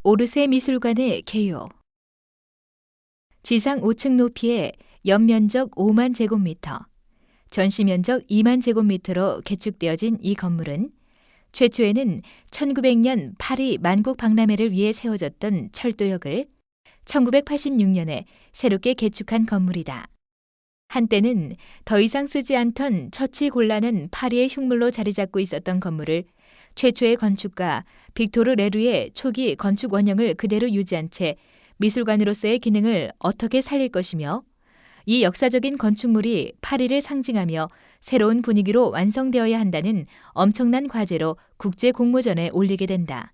오르세 미술관의 개요. 지상 5층 높이에 연면적 5만 제곱미터, 전시면적 2만 제곱미터로 개축되어진 이 건물은 최초에는 1900년 파리 만국 박람회를 위해 세워졌던 철도역을 1986년에 새롭게 개축한 건물이다. 한때는 더 이상 쓰지 않던 처치곤란한 파리의 흉물로 자리 잡고 있었던 건물을 최초의 건축가 빅토르 레루의 초기 건축 원형을 그대로 유지한 채 미술관으로서의 기능을 어떻게 살릴 것이며 이 역사적인 건축물이 파리를 상징하며 새로운 분위기로 완성되어야 한다는 엄청난 과제로 국제 공모전에 올리게 된다.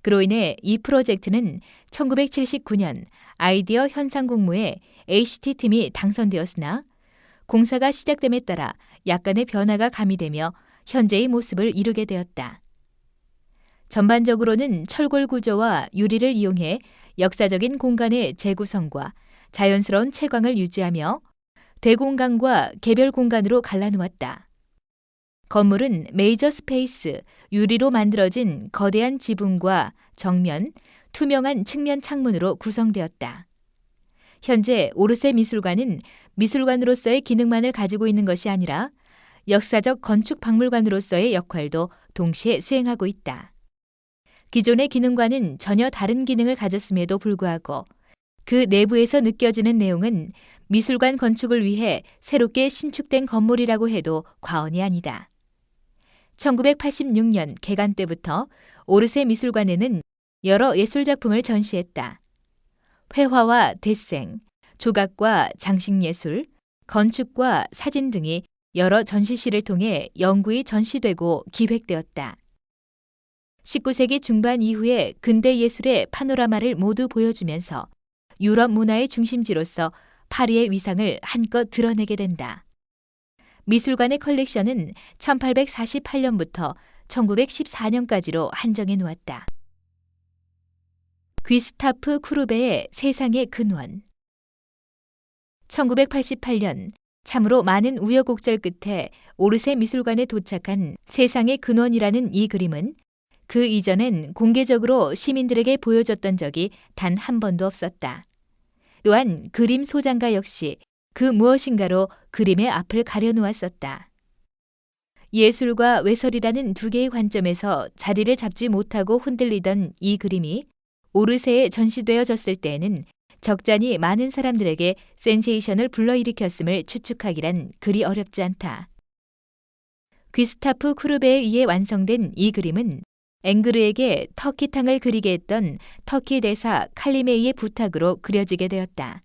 그로 인해 이 프로젝트는 1979년 아이디어 현상 공모에 ACT 팀이 당선되었으나 공사가 시작됨에 따라 약간의 변화가 가미되며 현재의 모습을 이루게 되었다. 전반적으로는 철골 구조와 유리를 이용해 역사적인 공간의 재구성과 자연스러운 채광을 유지하며 대공간과 개별 공간으로 갈라놓았다. 건물은 메이저 스페이스, 유리로 만들어진 거대한 지붕과 정면, 투명한 측면 창문으로 구성되었다. 현재 오르세 미술관은 미술관으로서의 기능만을 가지고 있는 것이 아니라 역사적 건축 박물관으로서의 역할도 동시에 수행하고 있다. 기존의 기능과는 전혀 다른 기능을 가졌음에도 불구하고 그 내부에서 느껴지는 내용은 미술관 건축을 위해 새롭게 신축된 건물이라고 해도 과언이 아니다. 1986년 개관 때부터 오르세 미술관에는 여러 예술작품을 전시했다. 회화와 데생, 조각과 장식예술, 건축과 사진 등이 여러 전시실을 통해 영구히 전시되고 기획되었다. 19세기 중반 이후에 근대 예술의 파노라마를 모두 보여주면서 유럽 문화의 중심지로서 파리의 위상을 한껏 드러내게 된다. 미술관의 컬렉션은 1848년부터 1914년까지로 한정해 놓았다. 귀스타프 쿠르베의 세상의 근원. 1988년 참으로 많은 우여곡절 끝에 오르세 미술관에 도착한 세상의 근원이라는 이 그림은 그 이전엔 공개적으로 시민들에게 보여줬던 적이 단 한 번도 없었다. 또한 그림 소장가 역시 그 무엇인가로 그림의 앞을 가려놓았었다. 예술과 외설이라는 두 개의 관점에서 자리를 잡지 못하고 흔들리던 이 그림이 오르세에 전시되어졌을 때에는 적잖이 많은 사람들에게 센세이션을 불러일으켰음을 추측하기란 그리 어렵지 않다. 귀스타프 쿠르베에 의해 완성된 이 그림은 앵그르에게 터키탕을 그리게 했던 터키 대사 칼리메이의 부탁으로 그려지게 되었다.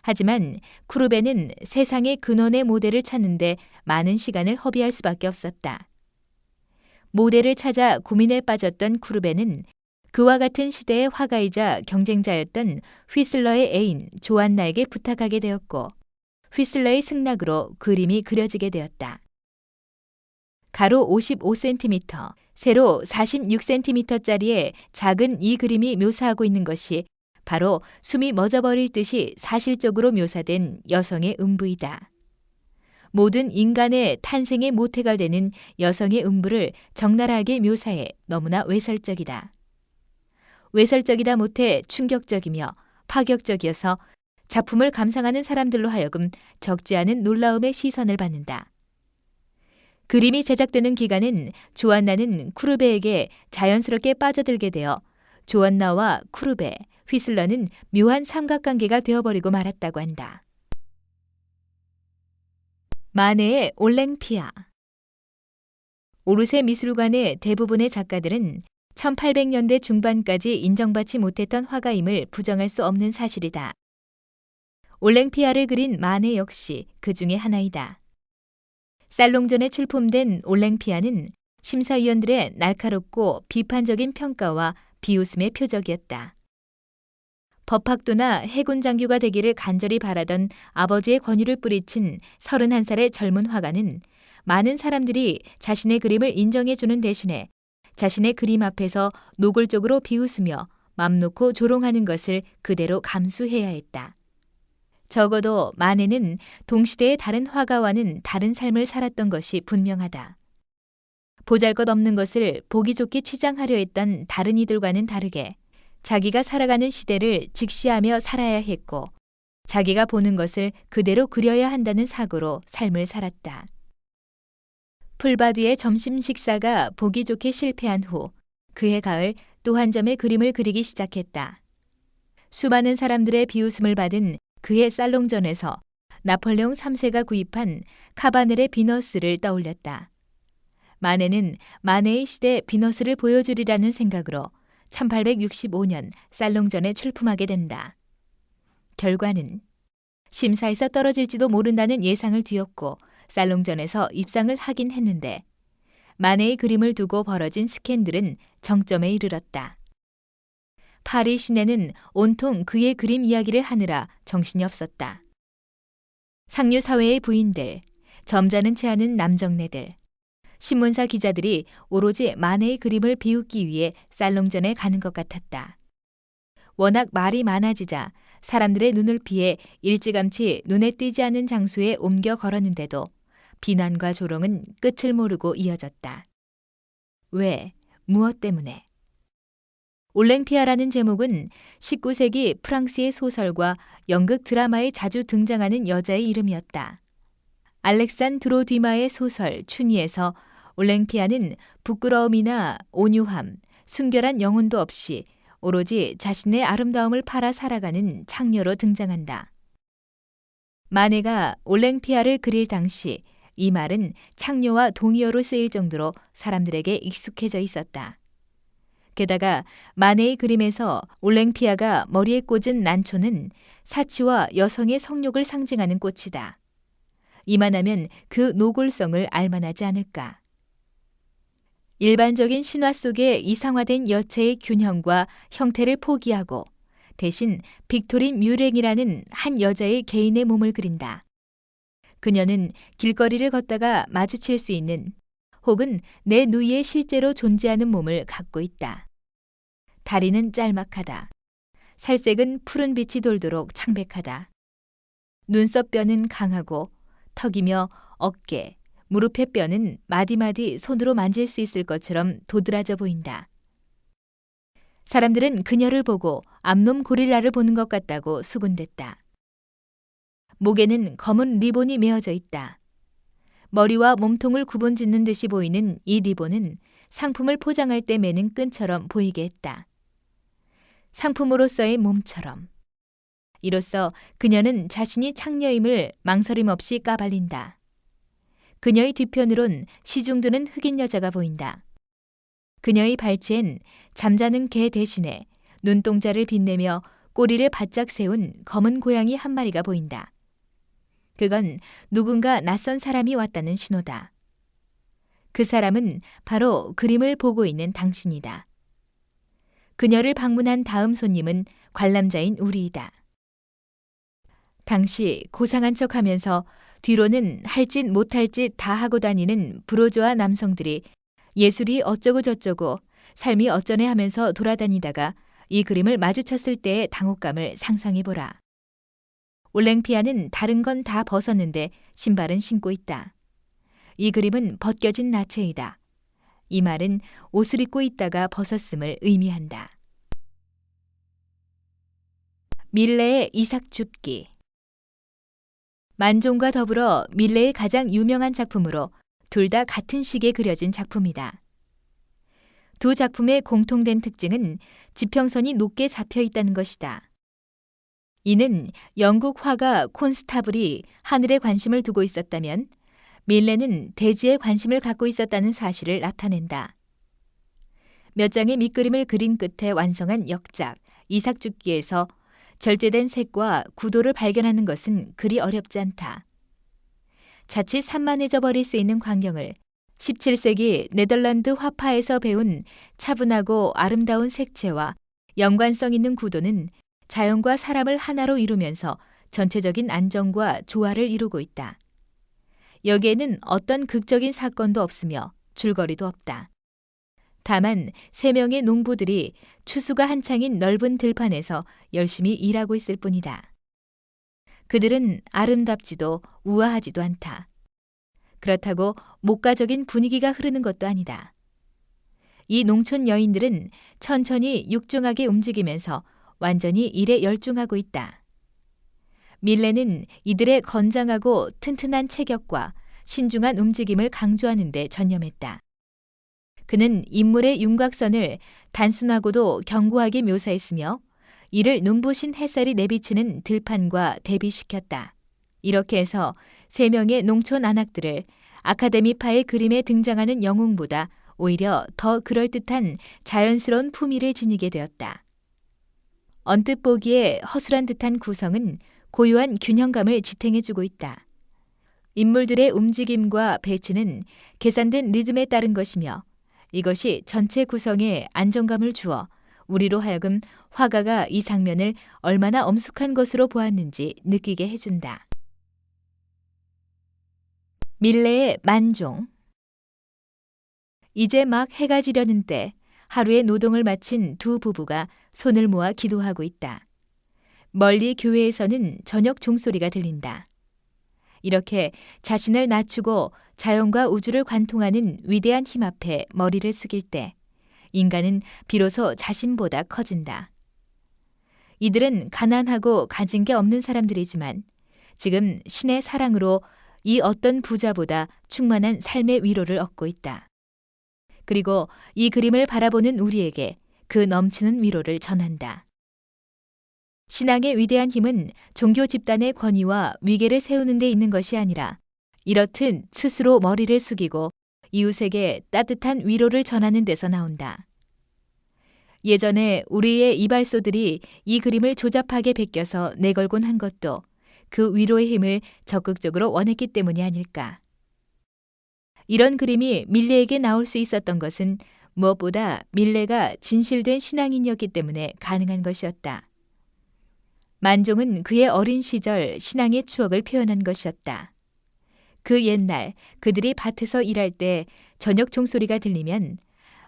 하지만 쿠르베는 세상의 근원의 모델을 찾는데 많은 시간을 허비할 수밖에 없었다. 모델을 찾아 고민에 빠졌던 쿠르베는 그와 같은 시대의 화가이자 경쟁자였던 휘슬러의 애인 조안나에게 부탁하게 되었고 휘슬러의 승낙으로 그림이 그려지게 되었다. 가로 55cm, 세로 46cm짜리의 작은 이 그림이 묘사하고 있는 것이 바로 숨이 멎어버릴 듯이 사실적으로 묘사된 여성의 음부이다. 모든 인간의 탄생의 모태가 되는 여성의 음부를 적나라하게 묘사해 너무나 외설적이다. 외설적이다 못해 충격적이며 파격적이어서 작품을 감상하는 사람들로 하여금 적지 않은 놀라움의 시선을 받는다. 그림이 제작되는 기간은 조안나는 쿠르베에게 자연스럽게 빠져들게 되어 조안나와 쿠르베, 휘슬러는 묘한 삼각관계가 되어버리고 말았다고 한다. 마네의 올랭피아. 오르세 미술관의 대부분의 작가들은 1800년대 중반까지 인정받지 못했던 화가임을 부정할 수 없는 사실이다. 올랭피아를 그린 마네 역시 그 중에 하나이다. 살롱전에 출품된 올랭피아는 심사위원들의 날카롭고 비판적인 평가와 비웃음의 표적이었다. 법학도나 해군 장교가 되기를 간절히 바라던 아버지의 권유를 뿌리친 31살의 젊은 화가는 많은 사람들이 자신의 그림을 인정해주는 대신에 자신의 그림 앞에서 노골적으로 비웃으며 맘 놓고 조롱하는 것을 그대로 감수해야 했다. 적어도 마네는 동시대의 다른 화가와는 다른 삶을 살았던 것이 분명하다. 보잘것없는 것을 보기 좋게 치장하려 했던 다른 이들과는 다르게 자기가 살아가는 시대를 직시하며 살아야 했고 자기가 보는 것을 그대로 그려야 한다는 사고로 삶을 살았다. 풀밭 위의 점심 식사가 보기 좋게 실패한 후 그해 가을 또 한 점의 그림을 그리기 시작했다. 수많은 사람들의 비웃음을 받은 그의 살롱전에서 나폴레옹 3세가 구입한 카바넬의 비너스를 떠올렸다. 마네는 마네의 시대 비너스를 보여주리라는 생각으로 1865년 살롱전에 출품하게 된다. 결과는 심사에서 떨어질지도 모른다는 예상을 뒤엎고 살롱전에서 입상을 하긴 했는데 마네의 그림을 두고 벌어진 스캔들은 정점에 이르렀다. 파리 시내는 온통 그의 그림 이야기를 하느라 정신이 없었다. 상류 사회의 부인들, 점잖은 채 하는 남정네들, 신문사 기자들이 오로지 마네의 그림을 비웃기 위해 살롱전에 가는 것 같았다. 워낙 말이 많아지자 사람들의 눈을 피해 일찌감치 눈에 띄지 않는 장소에 옮겨 걸었는데도 비난과 조롱은 끝을 모르고 이어졌다. 왜? 무엇 때문에? 올랭피아라는 제목은 19세기 프랑스의 소설과 연극 드라마에 자주 등장하는 여자의 이름이었다. 알렉산드로 듀마의 소설 춘희에서 올랭피아는 부끄러움이나 온유함, 순결한 영혼도 없이 오로지 자신의 아름다움을 팔아 살아가는 창녀로 등장한다. 마네가 올랭피아를 그릴 당시 이 말은 창녀와 동의어로 쓰일 정도로 사람들에게 익숙해져 있었다. 게다가 마네의 그림에서 올랭피아가 머리에 꽂은 난초는 사치와 여성의 성욕을 상징하는 꽃이다. 이만하면 그 노골성을 알만하지 않을까. 일반적인 신화 속의 이상화된 여체의 균형과 형태를 포기하고 대신 빅토린 뮤랭이라는 한 여자의 개인의 몸을 그린다. 그녀는 길거리를 걷다가 마주칠 수 있는 혹은 내 누이에 실제로 존재하는 몸을 갖고 있다. 다리는 짤막하다. 살색은 푸른 빛이 돌도록 창백하다. 눈썹뼈는 강하고 턱이며 어깨, 무릎의 뼈는 마디마디 손으로 만질 수 있을 것처럼 도드라져 보인다. 사람들은 그녀를 보고 암놈 고릴라를 보는 것 같다고 수군댔다. 목에는 검은 리본이 메어져 있다. 머리와 몸통을 구분짓는 듯이 보이는 이 리본은 상품을 포장할 때 매는 끈처럼 보이게 했다. 상품으로서의 몸처럼. 이로써 그녀는 자신이 창녀임을 망설임 없이 까발린다. 그녀의 뒤편으론 시중드는 흑인 여자가 보인다. 그녀의 발치엔 잠자는 개 대신에 눈동자를 빛내며 꼬리를 바짝 세운 검은 고양이 한 마리가 보인다. 그건 누군가 낯선 사람이 왔다는 신호다. 그 사람은 바로 그림을 보고 있는 당신이다. 그녀를 방문한 다음 손님은 관람자인 우리이다. 당시 고상한 척하면서 뒤로는 할 짓 못할 짓 다 하고 다니는 부르주아 남성들이 예술이 어쩌고 저쩌고 삶이 어쩌네 하면서 돌아다니다가 이 그림을 마주쳤을 때의 당혹감을 상상해보라. 올랭피아는 다른 건 다 벗었는데 신발은 신고 있다. 이 그림은 벗겨진 나체이다. 이 말은 옷을 입고 있다가 벗었음을 의미한다. 밀레의 이삭 줍기. 만종과 더불어 밀레의 가장 유명한 작품으로 둘 다 같은 시기에 그려진 작품이다. 두 작품의 공통된 특징은 지평선이 높게 잡혀 있다는 것이다. 이는 영국 화가 콘스타블이 하늘에 관심을 두고 있었다면 밀레는 대지에 관심을 갖고 있었다는 사실을 나타낸다. 몇 장의 밑그림을 그린 끝에 완성한 역작 이삭줍기에서 절제된 색과 구도를 발견하는 것은 그리 어렵지 않다. 자칫 산만해져 버릴 수 있는 광경을 17세기 네덜란드 화파에서 배운 차분하고 아름다운 색채와 연관성 있는 구도는 자연과 사람을 하나로 이루면서 전체적인 안정과 조화를 이루고 있다. 여기에는 어떤 극적인 사건도 없으며 줄거리도 없다. 다만 3명의 농부들이 추수가 한창인 넓은 들판에서 열심히 일하고 있을 뿐이다. 그들은 아름답지도 우아하지도 않다. 그렇다고 목가적인 분위기가 흐르는 것도 아니다. 이 농촌 여인들은 천천히 육중하게 움직이면서 완전히 일에 열중하고 있다. 밀레는 이들의 건장하고 튼튼한 체격과 신중한 움직임을 강조하는 데 전념했다. 그는 인물의 윤곽선을 단순하고도 견고하게 묘사했으며 이를 눈부신 햇살이 내비치는 들판과 대비시켰다. 이렇게 해서 3명의 농촌 안악들을 아카데미파의 그림에 등장하는 영웅보다 오히려 더 그럴듯한 자연스러운 품위를 지니게 되었다. 언뜻 보기에 허술한 듯한 구성은 고요한 균형감을 지탱해주고 있다. 인물들의 움직임과 배치는 계산된 리듬에 따른 것이며 이것이 전체 구성에 안정감을 주어 우리로 하여금 화가가 이 장면을 얼마나 엄숙한 것으로 보았는지 느끼게 해준다. 밀레의 만종. 이제 막 해가 지려는 때 하루의 노동을 마친 두 부부가 손을 모아 기도하고 있다. 멀리 교회에서는 저녁 종소리가 들린다. 이렇게 자신을 낮추고 자연과 우주를 관통하는 위대한 힘 앞에 머리를 숙일 때 인간은 비로소 자신보다 커진다. 이들은 가난하고 가진 게 없는 사람들이지만 지금 신의 사랑으로 이 어떤 부자보다 충만한 삶의 위로를 얻고 있다. 그리고 이 그림을 바라보는 우리에게 그 넘치는 위로를 전한다. 신앙의 위대한 힘은 종교 집단의 권위와 위계를 세우는 데 있는 것이 아니라 이렇듯 스스로 머리를 숙이고 이웃에게 따뜻한 위로를 전하는 데서 나온다. 예전에 우리의 이발소들이 이 그림을 조잡하게 베껴서 내걸곤 한 것도 그 위로의 힘을 적극적으로 원했기 때문이 아닐까. 이런 그림이 밀레에게 나올 수 있었던 것은 무엇보다 밀레가 진실된 신앙인이었기 때문에 가능한 것이었다. 만종은 그의 어린 시절 신앙의 추억을 표현한 것이었다. 그 옛날 그들이 밭에서 일할 때 저녁 종소리가 들리면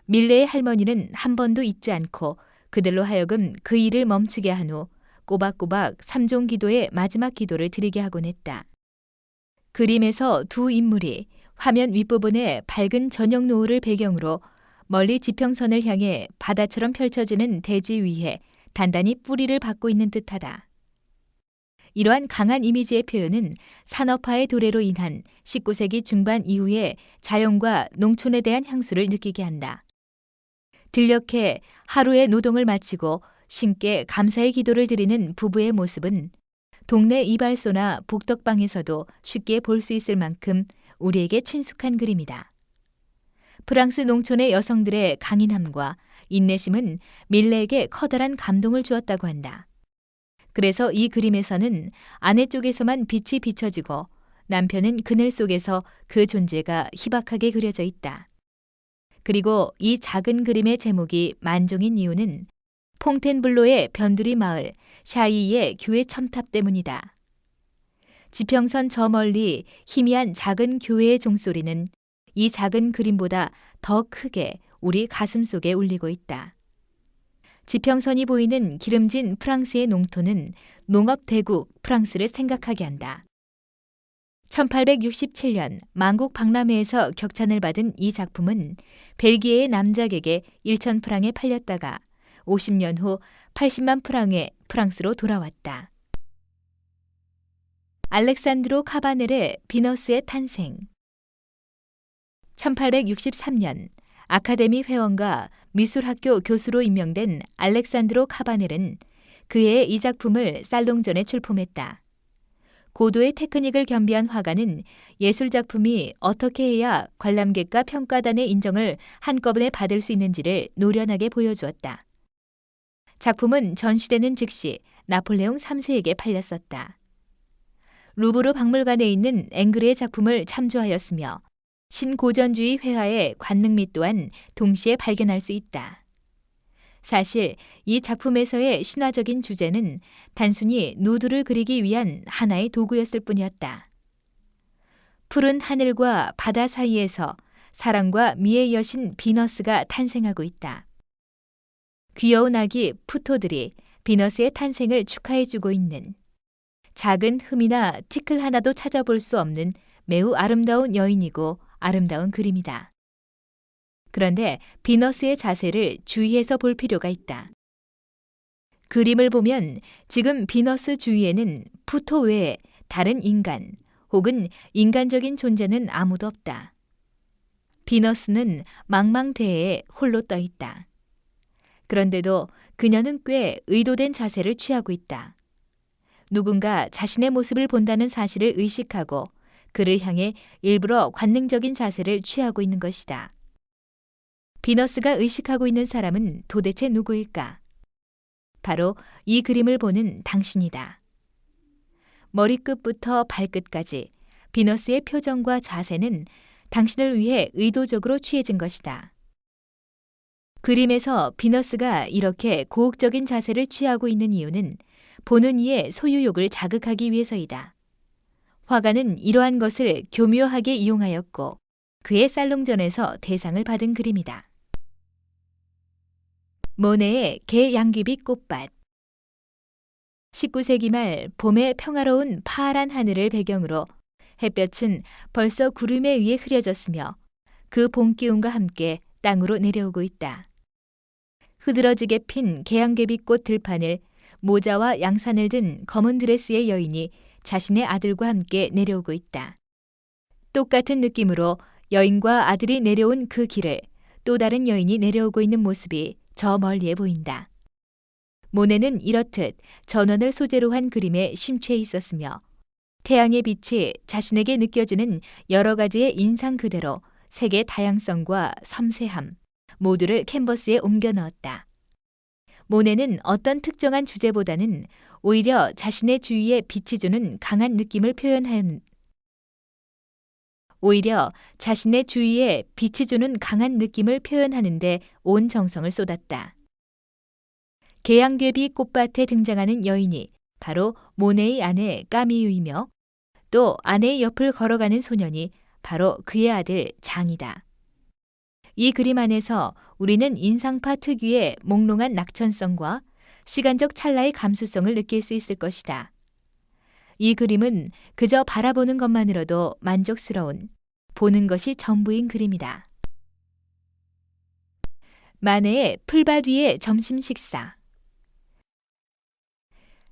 밀레의 할머니는 한 번도 잊지 않고 그들로 하여금 그 일을 멈추게 한 후 꼬박꼬박 3종 기도의 마지막 기도를 드리게 하곤 했다. 그림에서 두 인물이 화면 윗부분에 밝은 저녁 노을을 배경으로 멀리 지평선을 향해 바다처럼 펼쳐지는 대지 위에 단단히 뿌리를 받고 있는 듯하다. 이러한 강한 이미지의 표현은 산업화의 도래로 인한 19세기 중반 이후의 자연과 농촌에 대한 향수를 느끼게 한다. 들녘에 하루의 노동을 마치고 신께 감사의 기도를 드리는 부부의 모습은 동네 이발소나 복덕방에서도 쉽게 볼 수 있을 만큼 우리에게 친숙한 그림이다. 프랑스 농촌의 여성들의 강인함과 인내심은 밀레에게 커다란 감동을 주었다고 한다. 그래서 이 그림에서는 아내 쪽에서만 빛이 비춰지고 남편은 그늘 속에서 그 존재가 희박하게 그려져 있다. 그리고 이 작은 그림의 제목이 만종인 이유는 퐁텐블로의 변두리 마을 샤이의 교회 첨탑 때문이다. 지평선 저 멀리 희미한 작은 교회의 종소리는 이 작은 그림보다 더 크게 우리 가슴 속에 울리고 있다. 지평선이 보이는 기름진 프랑스의 농토는 농업 대국 프랑스를 생각하게 한다. 1867년 만국 박람회에서 격찬을 받은 이 작품은 벨기에의 남작에게 1,000프랑에 팔렸다가 50년 후 80만 프랑에 프랑스로 돌아왔다. 알렉산드로 카바넬의 비너스의 탄생. 1863년 아카데미 회원과 미술학교 교수로 임명된 알렉산드로 카바넬은 그해 이 작품을 살롱전에 출품했다. 고도의 테크닉을 겸비한 화가는 예술작품이 어떻게 해야 관람객과 평가단의 인정을 한꺼번에 받을 수 있는지를 노련하게 보여주었다. 작품은 전시되는 즉시 나폴레옹 3세에게 팔렸었다. 루브르 박물관에 있는 앵그르의 작품을 참조하였으며 신고전주의 회화의 관능미 또한 동시에 발견할 수 있다. 사실 이 작품에서의 신화적인 주제는 단순히 누드를 그리기 위한 하나의 도구였을 뿐이었다. 푸른 하늘과 바다 사이에서 사랑과 미의 여신 비너스가 탄생하고 있다. 귀여운 아기 푸토들이 비너스의 탄생을 축하해주고 있는 작은 흠이나 티클 하나도 찾아볼 수 없는 매우 아름다운 여인이고 아름다운 그림이다. 그런데 비너스의 자세를 주의해서 볼 필요가 있다. 그림을 보면 지금 비너스 주위에는 푸토 외에 다른 인간 혹은 인간적인 존재는 아무도 없다. 비너스는 망망대해에 홀로 떠 있다. 그런데도 그녀는 꽤 의도된 자세를 취하고 있다. 누군가 자신의 모습을 본다는 사실을 의식하고 그를 향해 일부러 관능적인 자세를 취하고 있는 것이다. 비너스가 의식하고 있는 사람은 도대체 누구일까? 바로 이 그림을 보는 당신이다. 머리끝부터 발끝까지 비너스의 표정과 자세는 당신을 위해 의도적으로 취해진 것이다. 그림에서 비너스가 이렇게 고혹적인 자세를 취하고 있는 이유는 보는 이의 소유욕을 자극하기 위해서이다. 화가는 이러한 것을 교묘하게 이용하였고 그의 살롱전에서 대상을 받은 그림이다. 모네의 개 양귀비 꽃밭. 19세기 말 봄의 평화로운 파란 하늘을 배경으로 햇볕은 벌써 구름에 의해 흐려졌으며 그 봄 기운과 함께 땅으로 내려오고 있다. 흐드러지게 핀 개양귀비꽃 들판을 모자와 양산을 든 검은 드레스의 여인이 자신의 아들과 함께 내려오고 있다. 똑같은 느낌으로 여인과 아들이 내려온 그 길을 또 다른 여인이 내려오고 있는 모습이 저 멀리에 보인다. 모네는 이렇듯 전원을 소재로 한 그림에 심취해 있었으며 태양의 빛이 자신에게 느껴지는 여러 가지의 인상 그대로 색의 다양성과 섬세함 모두를 캔버스에 옮겨 넣었다. 모네는 어떤 특정한 주제보다는 오히려 자신의 주위에 빛이 주는 강한 느낌을 표현하는데 온 정성을 쏟았다. 개양귀비 꽃밭에 등장하는 여인이 바로 모네의 아내 까미유이며 또 아내의 옆을 걸어가는 소년이 바로 그의 아들 장이다. 이 그림 안에서 우리는 인상파 특유의 몽롱한 낙천성과 시간적 찰나의 감수성을 느낄 수 있을 것이다. 이 그림은 그저 바라보는 것만으로도 만족스러운 보는 것이 전부인 그림이다. 마네의 풀밭 위의 점심 식사.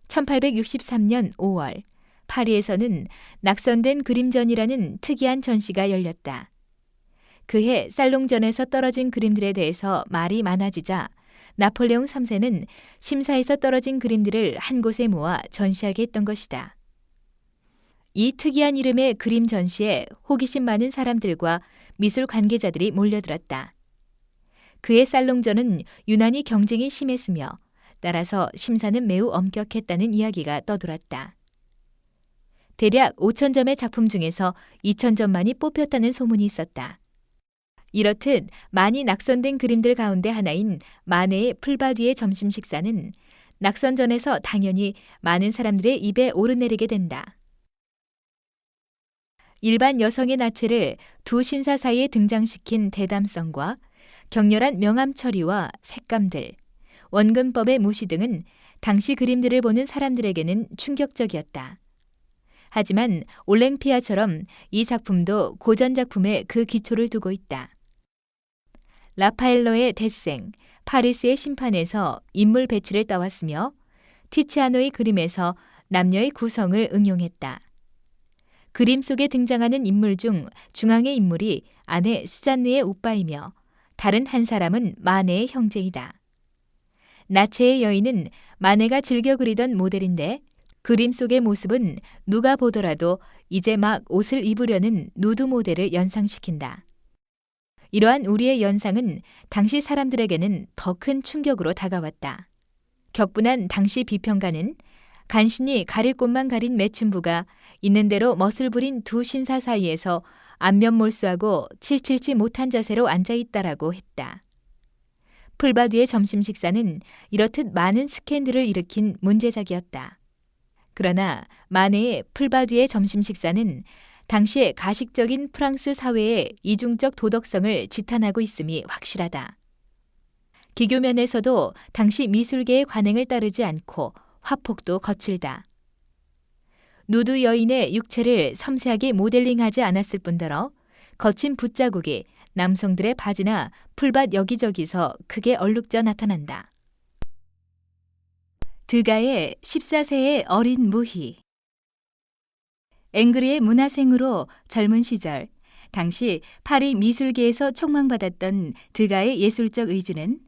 1863년 5월 파리에서는 낙선된 그림전이라는 특이한 전시가 열렸다. 그해 살롱전에서 떨어진 그림들에 대해서 말이 많아지자 나폴레옹 3세는 심사에서 떨어진 그림들을 한 곳에 모아 전시하게 했던 것이다. 이 특이한 이름의 그림 전시에 호기심 많은 사람들과 미술 관계자들이 몰려들었다. 그의 살롱전은 유난히 경쟁이 심했으며 따라서 심사는 매우 엄격했다는 이야기가 떠돌았다. 대략 5,000점의 작품 중에서 2,000점만이 뽑혔다는 소문이 있었다. 이렇듯 많이 낙선된 그림들 가운데 하나인 마네의 풀밭 위의 점심 식사는 낙선전에서 당연히 많은 사람들의 입에 오르내리게 된다. 일반 여성의 나체를 두 신사 사이에 등장시킨 대담성과 격렬한 명암 처리와 색감들, 원근법의 무시 등은 당시 그림들을 보는 사람들에게는 충격적이었다. 하지만 올랭피아처럼 이 작품도 고전 작품에 그 기초를 두고 있다. 라파엘로의 데생, 파리스의 심판에서 인물 배치를 따왔으며 티치아노의 그림에서 남녀의 구성을 응용했다. 그림 속에 등장하는 인물 중 중앙의 인물이 아내 수잔느의 오빠이며 다른 한 사람은 마네의 형제이다. 나체의 여인은 마네가 즐겨 그리던 모델인데 그림 속의 모습은 누가 보더라도 이제 막 옷을 입으려는 누드 모델을 연상시킨다. 이러한 우리의 연상은 당시 사람들에게는 더 큰 충격으로 다가왔다. 격분한 당시 비평가는 간신히 가릴 곳만 가린 매춘부가 있는 대로 멋을 부린 두 신사 사이에서 안면몰수하고 칠칠치 못한 자세로 앉아있다라고 했다. 풀밭 위의 점심 식사는 이렇듯 많은 스캔들을 일으킨 문제작이었다. 그러나 마네의 풀밭 위의 점심 식사는 당시의 가식적인 프랑스 사회의 이중적 도덕성을 지탄하고 있음이 확실하다. 기교면에서도 당시 미술계의 관행을 따르지 않고 화폭도 거칠다. 누드 여인의 육체를 섬세하게 모델링하지 않았을 뿐더러 거친 붓자국이 남성들의 바지나 풀밭 여기저기서 크게 얼룩져 나타난다. 드가의 14세의 어린 무희. 앵그르의 문화생으로 젊은 시절 당시 파리 미술계에서 촉망받았던 드가의 예술적 의지는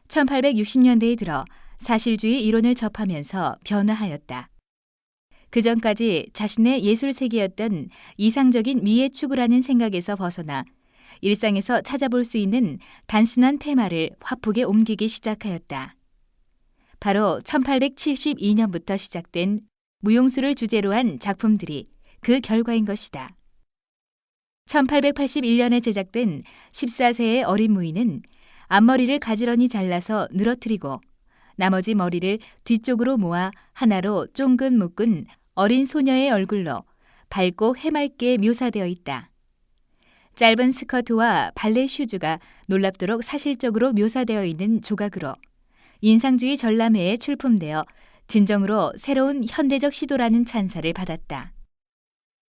1860년대에 들어 사실주의 이론을 접하면서 변화하였다. 그 전까지 자신의 예술 세계였던 이상적인 미의 추구라는 생각에서 벗어나 일상에서 찾아볼 수 있는 단순한 테마를 화폭에 옮기기 시작하였다. 바로 1872년부터 시작된 무용수를 주제로 한 작품들이 그 결과인 것이다. 1881년에 제작된 14세의 어린 무희는 앞머리를 가지런히 잘라서 늘어뜨리고 나머지 머리를 뒤쪽으로 모아 하나로 쫑긋 묶은 어린 소녀의 얼굴로 밝고 해맑게 묘사되어 있다. 짧은 스커트와 발레 슈즈가 놀랍도록 사실적으로 묘사되어 있는 조각으로 인상주의 전람회에 출품되어 진정으로 새로운 현대적 시도라는 찬사를 받았다.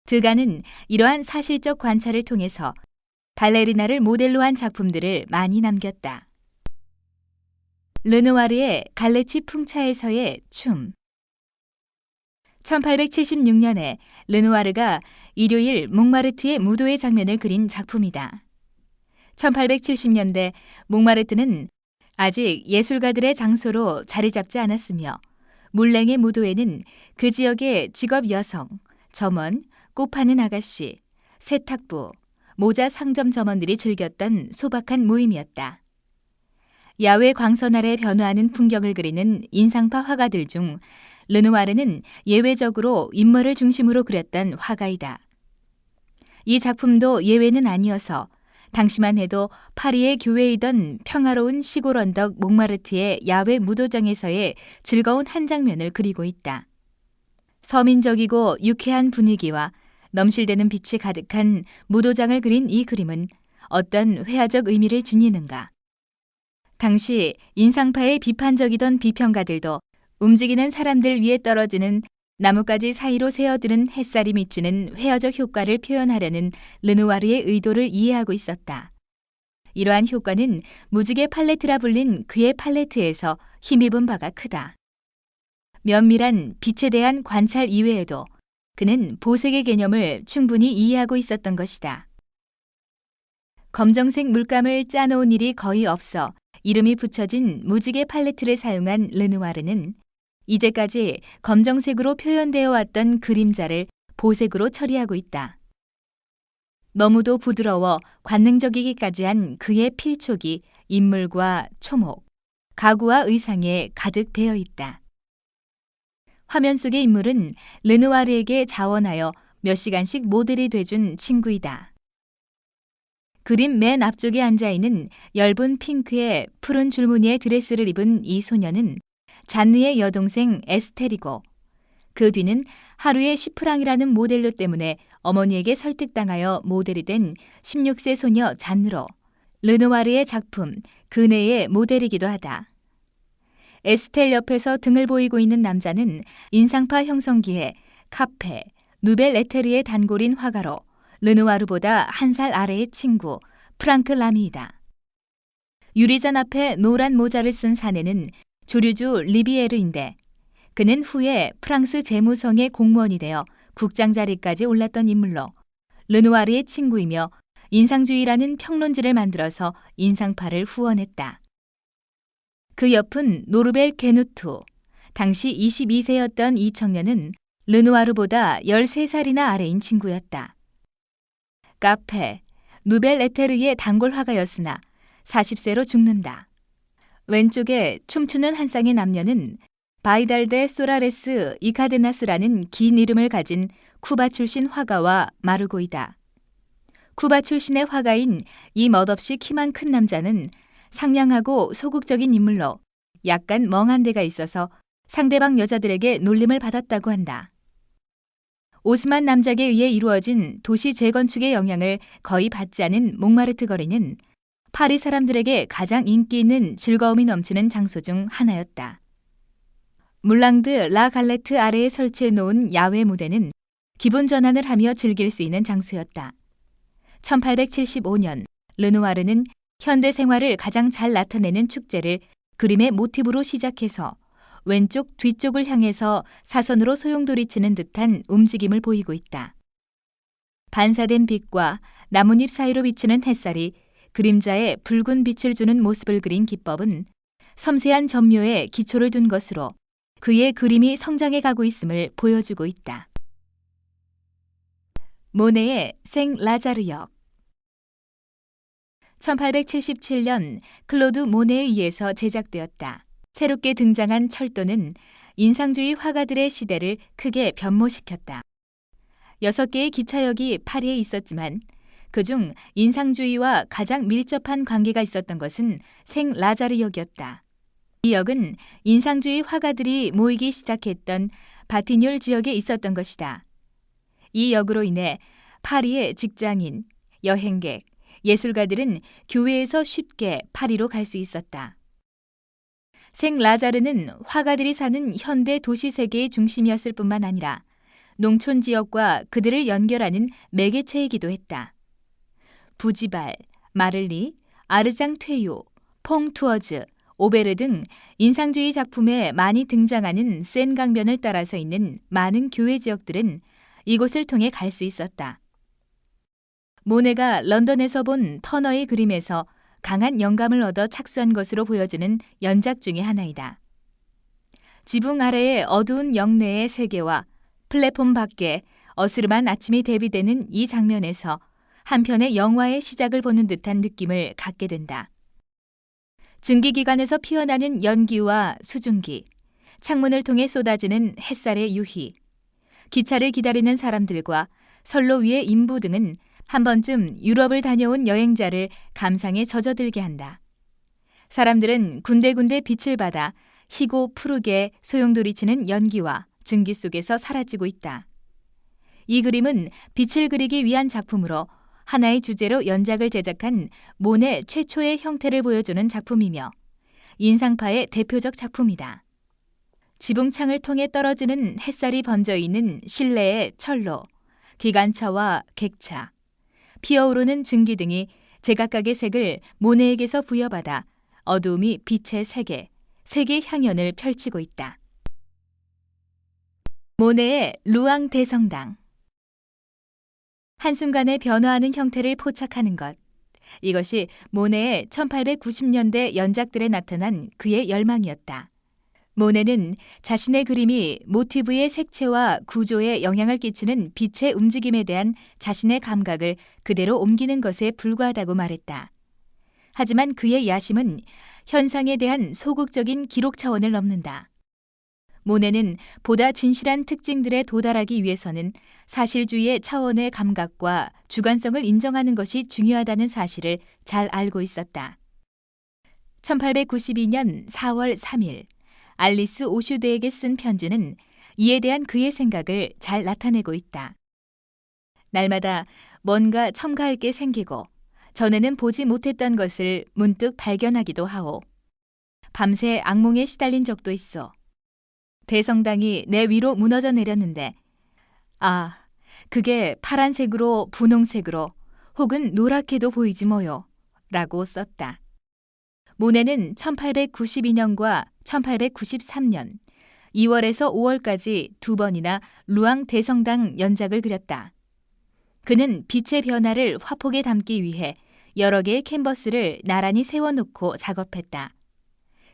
드가는 이러한 사실적 관찰을 통해서 발레리나를 모델로 한 작품들을 많이 남겼다. 르누아르의 갈레치 풍차에서의 춤. 1876년에 르누아르가 일요일 몽마르트의 무도회 장면을 그린 작품이다. 1870년대 몽마르트는 아직 예술가들의 장소로 자리 잡지 않았으며 물랭의 무도회는 그 지역의 직업 여성, 점원, 꽃 파는 아가씨, 세탁부, 모자 상점 점원들이 즐겼던 소박한 모임이었다. 야외 광선 아래 변화하는 풍경을 그리는 인상파 화가들 중 르누아르는 예외적으로 인물을 중심으로 그렸던 화가이다. 이 작품도 예외는 아니어서 당시만 해도 파리의 교회이던 평화로운 시골 언덕 몽마르트의 야외 무도장에서의 즐거운 한 장면을 그리고 있다. 서민적이고 유쾌한 분위기와 넘실대는 빛이 가득한 무도장을 그린 이 그림은 어떤 회화적 의미를 지니는가? 당시 인상파에 비판적이던 비평가들도 움직이는 사람들 위에 떨어지는 나뭇가지 사이로 새어드는 햇살이 미치는 회화적 효과를 표현하려는 르누아르의 의도를 이해하고 있었다. 이러한 효과는 무지개 팔레트라 불린 그의 팔레트에서 힘입은 바가 크다. 면밀한 빛에 대한 관찰 이외에도 그는 보색의 개념을 충분히 이해하고 있었던 것이다. 검정색 물감을 짜놓은 일이 거의 없어 이름이 붙여진 무지개 팔레트를 사용한 르누아르는 이제까지 검정색으로 표현되어 왔던 그림자를 보색으로 처리하고 있다. 너무도 부드러워 관능적이기까지 한 그의 필촉이 인물과 초목, 가구와 의상에 가득 배어 있다. 화면 속의 인물은 르누아르에게 자원하여 몇 시간씩 모델이 돼준 친구이다. 그림 맨 앞쪽에 앉아있는 엷은 핑크의 푸른 줄무늬의 드레스를 입은 이 소녀는 잔느의 여동생 에스텔이고 그 뒤는 하루의 10프랑이라는 모델료 때문에 어머니에게 설득당하여 모델이 된 16세 소녀 잔느로 르누아르의 작품 그네의 모델이기도 하다. 에스텔 옆에서 등을 보이고 있는 남자는 인상파 형성기의 카페, 누벨 에테르의 단골인 화가로 르누아르보다 한 살 아래의 친구 프랑크 라미이다. 유리잔 앞에 노란 모자를 쓴 사내는 조류주 리비에르인데 그는 후에 프랑스 재무성의 공무원이 되어 국장 자리까지 올랐던 인물로 르누아르의 친구이며 인상주의라는 평론지를 만들어서 인상파를 후원했다. 그 옆은 노르벨 게누투, 당시 22세였던 이 청년은 르누아르보다 13살이나 아래인 친구였다. 카페, 누벨 에테르의 단골 화가였으나 40세로 죽는다. 왼쪽에 춤추는 한 쌍의 남녀는 바이달데 소라레스 이카데나스라는 긴 이름을 가진 쿠바 출신 화가와 마르고이다. 쿠바 출신의 화가인 이 멋없이 키만 큰 남자는 상냥하고 소극적인 인물로 약간 멍한 데가 있어서 상대방 여자들에게 놀림을 받았다고 한다. 오스만 남작에 의해 이루어진 도시 재건축의 영향을 거의 받지 않은 몽마르트 거리는 파리 사람들에게 가장 인기 있는 즐거움이 넘치는 장소 중 하나였다. 물랑드 라 갈레트 아래에 설치해 놓은 야외 무대는 기분 전환을 하며 즐길 수 있는 장소였다. 1875년 르누아르는 현대 생활을 가장 잘 나타내는 축제를 그림의 모티브로 시작해서 왼쪽 뒤쪽을 향해서 사선으로 소용돌이치는 듯한 움직임을 보이고 있다. 반사된 빛과 나뭇잎 사이로 비치는 햇살이 그림자에 붉은 빛을 주는 모습을 그린 기법은 섬세한 점묘에 기초를 둔 것으로 그의 그림이 성장해 가고 있음을 보여주고 있다. 모네의 생 라자르역. 1877년 클로드 모네에 의해서 제작되었다. 새롭게 등장한 철도는 인상주의 화가들의 시대를 크게 변모시켰다. 6개의 기차역이 파리에 있었지만 그중 인상주의와 가장 밀접한 관계가 있었던 것은 생 라자르역이었다. 이 역은 인상주의 화가들이 모이기 시작했던 바티뇰 지역에 있었던 것이다. 이 역으로 인해 파리의 직장인, 여행객, 예술가들은 교외에서 쉽게 파리로 갈 수 있었다. 생 라자르는 화가들이 사는 현대 도시 세계의 중심이었을 뿐만 아니라 농촌 지역과 그들을 연결하는 매개체이기도 했다. 부지발, 마를리, 아르장 퇴요, 퐁 투어즈, 오베르 등 인상주의 작품에 많이 등장하는 센 강변을 따라서 있는 많은 교외 지역들은 이곳을 통해 갈 수 있었다. 모네가 런던에서 본 터너의 그림에서 강한 영감을 얻어 착수한 것으로 보여지는 연작 중의 하나이다. 지붕 아래의 어두운 영내의 세계와 플랫폼 밖에 어스름한 아침이 대비되는 이 장면에서 한편의 영화의 시작을 보는 듯한 느낌을 갖게 된다. 증기기관에서 피어나는 연기와 수증기, 창문을 통해 쏟아지는 햇살의 유희, 기차를 기다리는 사람들과 선로 위의 인부 등은 한 번쯤 유럽을 다녀온 여행자를 감상에 젖어들게 한다. 사람들은 군데군데 빛을 받아 희고 푸르게 소용돌이치는 연기와 증기 속에서 사라지고 있다. 이 그림은 빛을 그리기 위한 작품으로 하나의 주제로 연작을 제작한 모네 최초의 형태를 보여주는 작품이며 인상파의 대표적 작품이다. 지붕창을 통해 떨어지는 햇살이 번져 있는 실내의 철로, 기관차와 객차, 피어오르는 증기 등이 제각각의 색을 모네에게서 부여받아 어두움이 빛의 세계, 색의 향연을 펼치고 있다. 모네의 루앙 대성당. 한순간에 변화하는 형태를 포착하는 것. 이것이 모네의 1890년대 연작들에 나타난 그의 열망이었다. 모네는 자신의 그림이 모티브의 색채와 구조에 영향을 끼치는 빛의 움직임에 대한 자신의 감각을 그대로 옮기는 것에 불과하다고 말했다. 하지만 그의 야심은 현상에 대한 소극적인 기록 차원을 넘는다. 모네는 보다 진실한 특징들에 도달하기 위해서는 사실주의의 차원의 감각과 주관성을 인정하는 것이 중요하다는 사실을 잘 알고 있었다. 1892년 4월 3일 알리스 오슈드에게 쓴 편지는 이에 대한 그의 생각을 잘 나타내고 있다. 날마다 뭔가 첨가할 게 생기고 전에는 보지 못했던 것을 문득 발견하기도 하오. 밤새 악몽에 시달린 적도 있어. 대성당이 내 위로 무너져 내렸는데 그게 파란색으로 분홍색으로 혹은 노랗게도 보이지 뭐요 라고 썼다. 모네는 1892년과 1893년 2월에서 5월까지 2번이나 루앙 대성당 연작을 그렸다. 그는 빛의 변화를 화폭에 담기 위해 여러 개의 캔버스를 나란히 세워놓고 작업했다.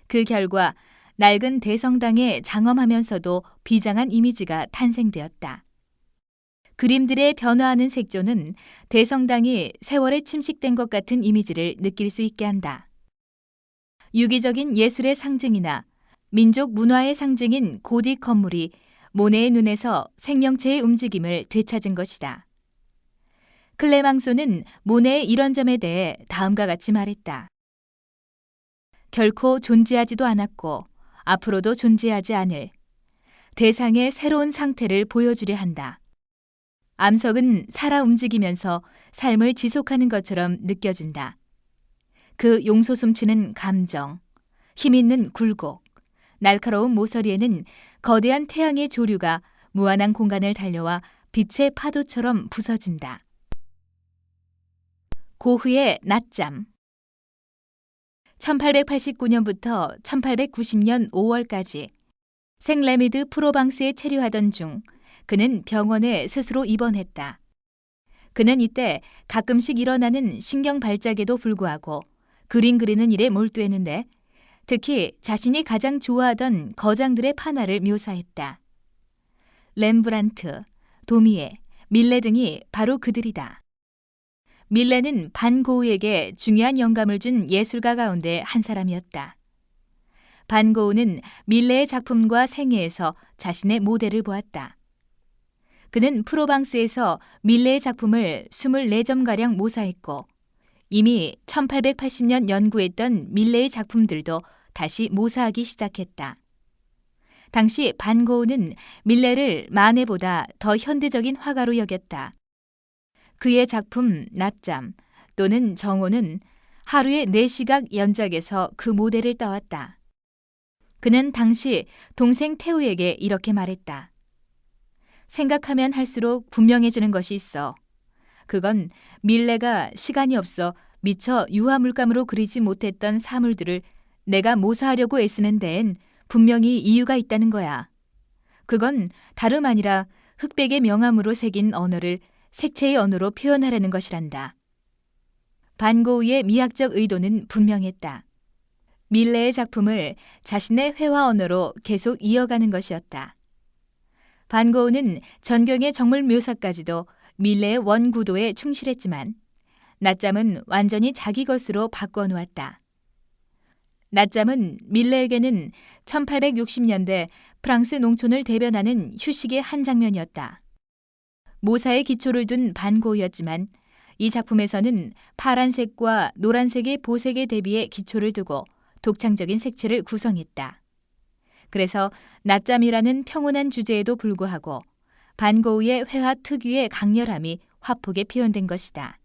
그 결과 낡은 대성당의 장엄하면서도 비장한 이미지가 탄생되었다. 그림들의 변화하는 색조는 대성당이 세월에 침식된 것 같은 이미지를 느낄 수 있게 한다. 유기적인 예술의 상징이나 민족 문화의 상징인 고딕 건물이 모네의 눈에서 생명체의 움직임을 되찾은 것이다. 클레망소는 모네의 이런 점에 대해 다음과 같이 말했다. 결코 존재하지도 않았고 앞으로도 존재하지 않을 대상의 새로운 상태를 보여주려 한다. 암석은 살아 움직이면서 삶을 지속하는 것처럼 느껴진다. 그 용솟음치는 감정, 힘있는 굴곡, 날카로운 모서리에는 거대한 태양의 조류가 무한한 공간을 달려와 빛의 파도처럼 부서진다. 고흐의 낮잠. 1889년부터 1890년 5월까지 생레미드 프로방스에 체류하던 중 그는 병원에 스스로 입원했다. 그는 이때 가끔씩 일어나는 신경 발작에도 불구하고 그림 그리는 일에 몰두했는데 특히 자신이 가장 좋아하던 거장들의 판화를 묘사했다. 렘브란트, 도미에, 밀레 등이 바로 그들이다. 밀레는 반 고흐에게 중요한 영감을 준 예술가 가운데 한 사람이었다. 반 고흐는 밀레의 작품과 생애에서 자신의 모델을 보았다. 그는 프로방스에서 밀레의 작품을 24점가량 모사했고 이미 1880년 연구했던 밀레의 작품들도 다시 모사하기 시작했다. 당시 반 고흐는 밀레를 마네보다 더 현대적인 화가로 여겼다. 그의 작품 낮잠 또는 정오는 하루에 4시각 연작에서 그 모델을 따왔다. 그는 당시 동생 태우에게 이렇게 말했다. 생각하면 할수록 분명해지는 것이 있어. 그건 밀레가 시간이 없어 미처 유화물감으로 그리지 못했던 사물들을 내가 모사하려고 애쓰는 데엔 분명히 이유가 있다는 거야. 그건 다름 아니라 흑백의 명암으로 새긴 언어를 색채의 언어로 표현하려는 것이란다. 반 고흐의 미학적 의도는 분명했다. 밀레의 작품을 자신의 회화 언어로 계속 이어가는 것이었다. 반 고흐는 전경의 정물 묘사까지도 밀레의 원구도에 충실했지만 낮잠은 완전히 자기 것으로 바꿔놓았다. 낮잠은 밀레에게는 1860년대 프랑스 농촌을 대변하는 휴식의 한 장면이었다. 모사에 기초를 둔 반 고흐였지만 이 작품에서는 파란색과 노란색의 보색에 대비해 기초를 두고 독창적인 색채를 구성했다. 그래서 낮잠이라는 평온한 주제에도 불구하고 반 고흐의 회화 특유의 강렬함이 화폭에 표현된 것이다.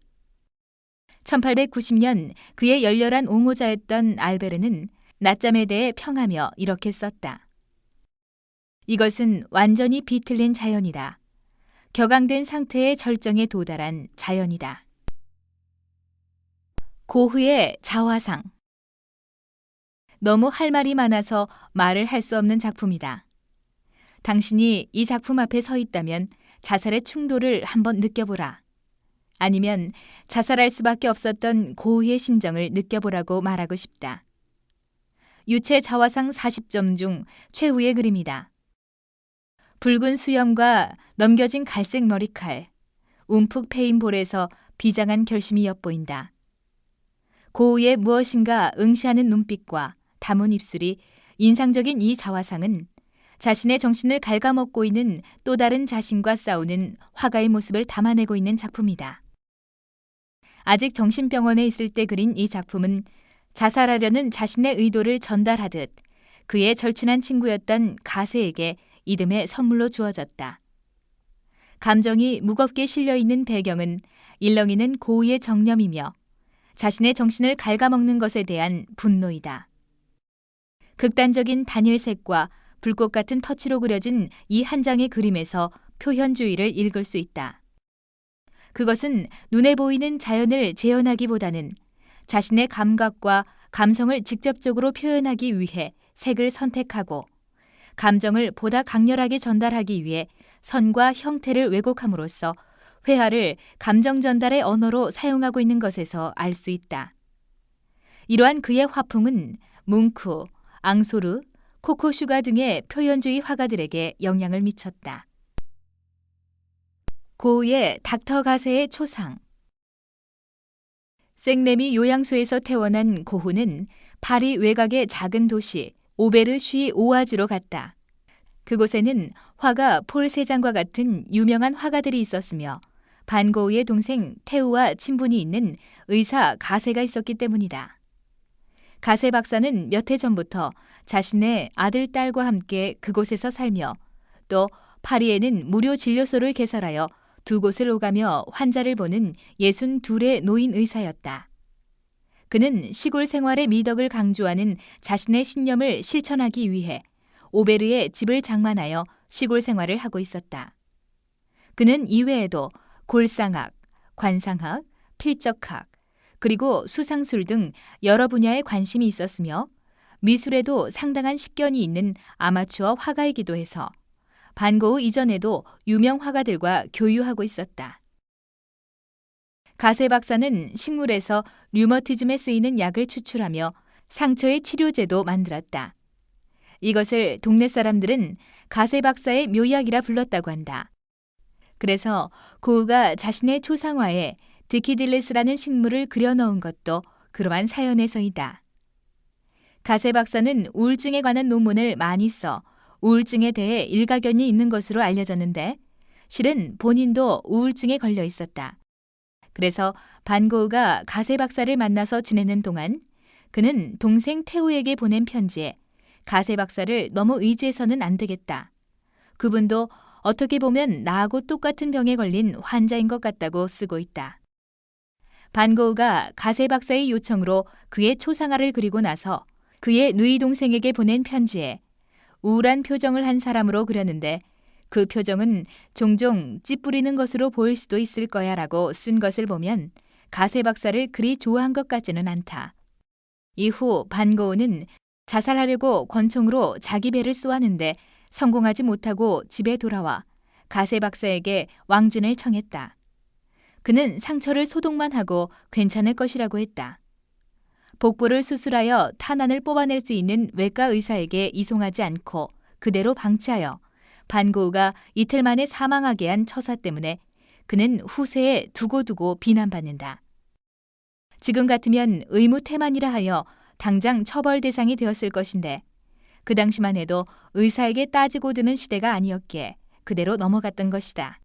1890년 그의 열렬한 옹호자였던 알베르는 낮잠에 대해 평하며 이렇게 썼다. 이것은 완전히 비틀린 자연이다. 격앙된 상태의 절정에 도달한 자연이다. 고흐의 자화상. 너무 할 말이 많아서 말을 할 수 없는 작품이다. 당신이 이 작품 앞에 서 있다면 자살의 충돌을 한번 느껴보라. 아니면 자살할 수밖에 없었던 고흐의 심정을 느껴보라고 말하고 싶다. 유체 자화상 40점 중 최후의 그림이다. 붉은 수염과 넘겨진 갈색 머리칼, 움푹 패인 볼에서 비장한 결심이 엿보인다. 고흐의 무엇인가 응시하는 눈빛과 담은 입술이 인상적인 이 자화상은 자신의 정신을 갉아먹고 있는 또 다른 자신과 싸우는 화가의 모습을 담아내고 있는 작품이다. 아직 정신병원에 있을 때 그린 이 작품은 자살하려는 자신의 의도를 전달하듯 그의 절친한 친구였던 가세에게 이듬해 선물로 주어졌다. 감정이 무겁게 실려있는 배경은 일렁이는 고흐의 정념이며 자신의 정신을 갉아먹는 것에 대한 분노이다. 극단적인 단일색과 불꽃 같은 터치로 그려진 이 한 장의 그림에서 표현주의를 읽을 수 있다. 그것은 눈에 보이는 자연을 재현하기보다는 자신의 감각과 감성을 직접적으로 표현하기 위해 색을 선택하고 감정을 보다 강렬하게 전달하기 위해 선과 형태를 왜곡함으로써 회화를 감정 전달의 언어로 사용하고 있는 것에서 알 수 있다. 이러한 그의 화풍은 뭉크, 앙소르, 코코슈가 등의 표현주의 화가들에게 영향을 미쳤다. 고흐의 닥터 가세의 초상. 생레미 요양소에서 태어난 고흐는 파리 외곽의 작은 도시 오베르쉬 오아즈로 갔다. 그곳에는 화가 폴 세장과 같은 유명한 화가들이 있었으며 반 고흐의 동생 테우와 친분이 있는 의사 가세가 있었기 때문이다. 가세 박사는 몇 해 전부터 자신의 아들, 딸과 함께 그곳에서 살며 또 파리에는 무료 진료소를 개설하여 두 곳을 오가며 환자를 보는 62의 노인 의사였다. 그는 시골 생활의 미덕을 강조하는 자신의 신념을 실천하기 위해 오베르의 집을 장만하여 시골 생활을 하고 있었다. 그는 이외에도 골상학, 관상학, 필적학, 그리고 수상술 등 여러 분야에 관심이 있었으며 미술에도 상당한 식견이 있는 아마추어 화가이기도 해서 반 고흐 이전에도 유명 화가들과 교유하고 있었다. 가세 박사는 식물에서 류머티즘에 쓰이는 약을 추출하며 상처의 치료제도 만들었다. 이것을 동네 사람들은 가세 박사의 묘약이라 불렀다고 한다. 그래서 고흐가 자신의 초상화에 드키딜레스라는 식물을 그려넣은 것도 그러한 사연에서이다. 가세 박사는 우울증에 관한 논문을 많이 써 우울증에 대해 일가견이 있는 것으로 알려졌는데 실은 본인도 우울증에 걸려 있었다. 그래서 반 고흐가 가세 박사를 만나서 지내는 동안 그는 동생 테오에게 보낸 편지에 가세 박사를 너무 의지해서는 안 되겠다. 그분도 어떻게 보면 나하고 똑같은 병에 걸린 환자인 것 같다고 쓰고 있다. 반 고흐가 가세 박사의 요청으로 그의 초상화를 그리고 나서 그의 누이 동생에게 보낸 편지에 우울한 표정을 한 사람으로 그렸는데 그 표정은 종종 찌푸리는 것으로 보일 수도 있을 거야 라고 쓴 것을 보면 가세 박사를 그리 좋아한 것 같지는 않다. 이후 반 고흐는 자살하려고 권총으로 자기 배를 쏘았는데 성공하지 못하고 집에 돌아와 가세 박사에게 왕진을 청했다. 그는 상처를 소독만 하고 괜찮을 것이라고 했다. 복부를 수술하여 탄환을 뽑아낼 수 있는 외과 의사에게 이송하지 않고 그대로 방치하여 반 고흐가 이틀 만에 사망하게 한 처사 때문에 그는 후세에 두고두고 비난받는다. 지금 같으면 의무태만이라 하여 당장 처벌 대상이 되었을 것인데 그 당시만 해도 의사에게 따지고 드는 시대가 아니었기에 그대로 넘어갔던 것이다.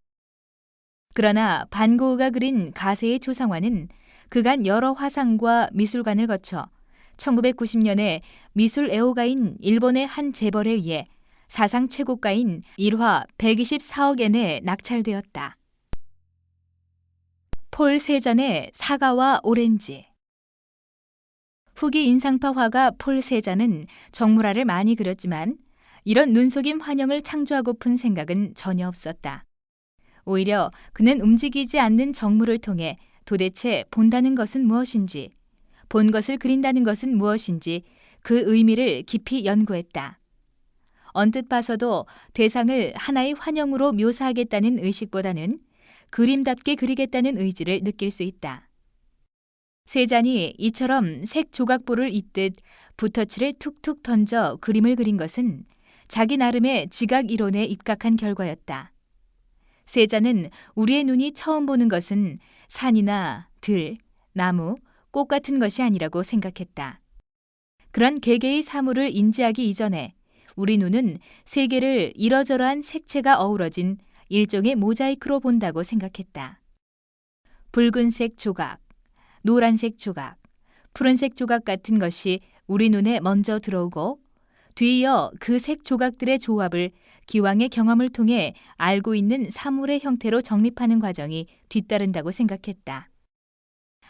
그러나 반 고흐가 그린 가세의 초상화는 그간 여러 화상과 미술관을 거쳐 1990년에 미술 애호가인 일본의 한 재벌에 의해 사상 최고가인 일화 124억 엔에 낙찰되었다. 폴 세잔의 사과와 오렌지. 후기 인상파 화가 폴 세잔은 정물화를 많이 그렸지만 이런 눈속임 환영을 창조하고픈 생각은 전혀 없었다. 오히려 그는 움직이지 않는 정물을 통해 도대체 본다는 것은 무엇인지, 본 것을 그린다는 것은 무엇인지 그 의미를 깊이 연구했다. 언뜻 봐서도 대상을 하나의 환영으로 묘사하겠다는 의식보다는 그림답게 그리겠다는 의지를 느낄 수 있다. 세잔이 이처럼 색 조각볼을 잇듯 붓터치를 툭툭 던져 그림을 그린 것은 자기 나름의 지각 이론에 입각한 결과였다. 세잔은 우리의 눈이 처음 보는 것은 산이나 들, 나무, 꽃 같은 것이 아니라고 생각했다. 그런 개개의 사물을 인지하기 이전에 우리 눈은 세계를 이러저러한 색채가 어우러진 일종의 모자이크로 본다고 생각했다. 붉은색 조각, 노란색 조각, 푸른색 조각 같은 것이 우리 눈에 먼저 들어오고 뒤이어 그 색 조각들의 조합을 기왕의 경험을 통해 알고 있는 사물의 형태로 정립하는 과정이 뒤따른다고 생각했다.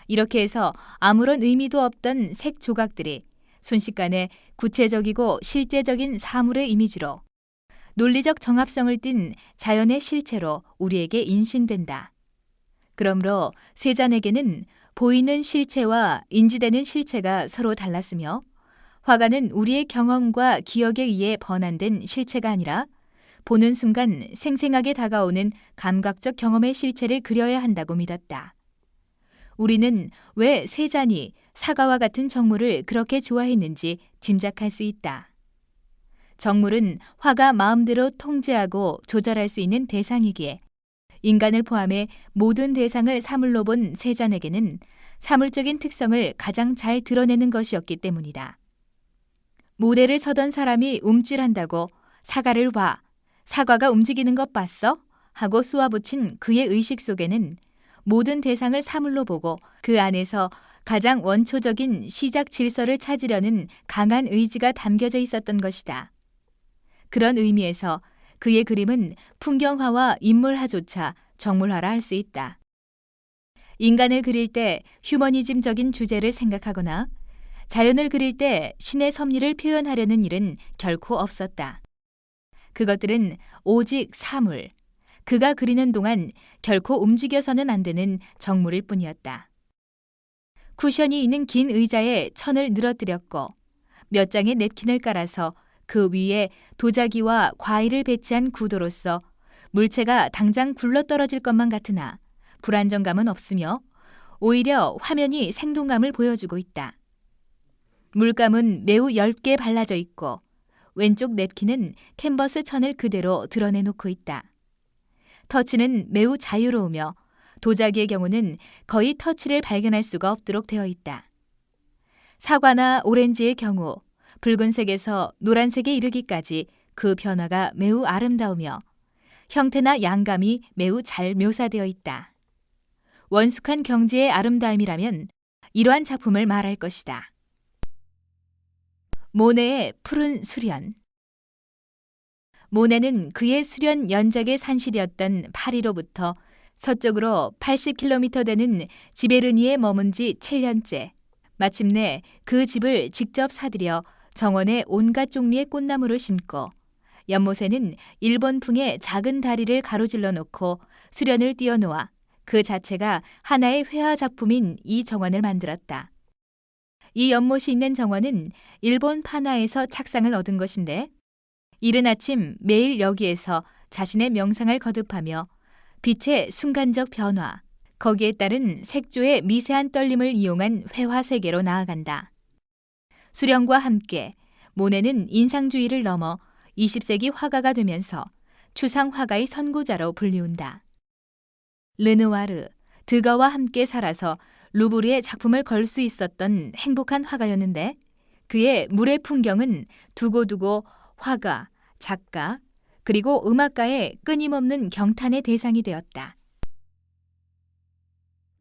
이렇게 해서 아무런 의미도 없던 색 조각들이 순식간에 구체적이고 실제적인 사물의 이미지로 논리적 정합성을 띤 자연의 실체로 우리에게 인신된다. 그러므로 세잔에게는 보이는 실체와 인지되는 실체가 서로 달랐으며 화가는 우리의 경험과 기억에 의해 번안된 실체가 아니라 보는 순간 생생하게 다가오는 감각적 경험의 실체를 그려야 한다고 믿었다. 우리는 왜 세잔이 사과와 같은 정물을 그렇게 좋아했는지 짐작할 수 있다. 정물은 화가 마음대로 통제하고 조절할 수 있는 대상이기에 인간을 포함해 모든 대상을 사물로 본 세잔에게는 사물적인 특성을 가장 잘 드러내는 것이었기 때문이다. 무대를 서던 사람이 움찔한다고 사과를 봐, 사과가 움직이는 것 봤어? 하고 쏘아붙인 그의 의식 속에는 모든 대상을 사물로 보고 그 안에서 가장 원초적인 시작 질서를 찾으려는 강한 의지가 담겨져 있었던 것이다. 그런 의미에서 그의 그림은 풍경화와 인물화조차 정물화라 할 수 있다. 인간을 그릴 때 휴머니즘적인 주제를 생각하거나 자연을 그릴 때 신의 섭리를 표현하려는 일은 결코 없었다. 그것들은 오직 사물, 그가 그리는 동안 결코 움직여서는 안 되는 정물일 뿐이었다. 쿠션이 있는 긴 의자에 천을 늘어뜨렸고 몇 장의 냅킨을 깔아서 그 위에 도자기와 과일을 배치한 구도로서 물체가 당장 굴러떨어질 것만 같으나 불안정감은 없으며 오히려 화면이 생동감을 보여주고 있다. 물감은 매우 얇게 발라져 있고 왼쪽 냅킨은 캔버스 천을 그대로 드러내놓고 있다. 터치는 매우 자유로우며 도자기의 경우는 거의 터치를 발견할 수가 없도록 되어 있다. 사과나 오렌지의 경우 붉은색에서 노란색에 이르기까지 그 변화가 매우 아름다우며 형태나 양감이 매우 잘 묘사되어 있다. 원숙한 경지의 아름다움이라면 이러한 작품을 말할 것이다. 모네의 푸른 수련. 모네는 그의 수련 연작의 산실이었던 파리로부터 서쪽으로 80km 되는 지베르니에 머문 지 7년째 마침내 그 집을 직접 사들여 정원에 온갖 종류의 꽃나무를 심고 연못에는 일본풍의 작은 다리를 가로질러 놓고 수련을 띄워놓아 그 자체가 하나의 회화 작품인 이 정원을 만들었다. 이 연못이 있는 정원은 일본 판화에서 착상을 얻은 것인데 이른 아침 매일 여기에서 자신의 명상을 거듭하며 빛의 순간적 변화, 거기에 따른 색조의 미세한 떨림을 이용한 회화 세계로 나아간다. 수련과 함께 모네는 인상주의를 넘어 20세기 화가가 되면서 추상 화가의 선구자로 불리운다. 르누아르, 드가와 함께 살아서 루브르에 작품을 걸 수 있었던 행복한 화가였는데 그의 물의 풍경은 두고두고 화가, 작가, 그리고 음악가의 끊임없는 경탄의 대상이 되었다.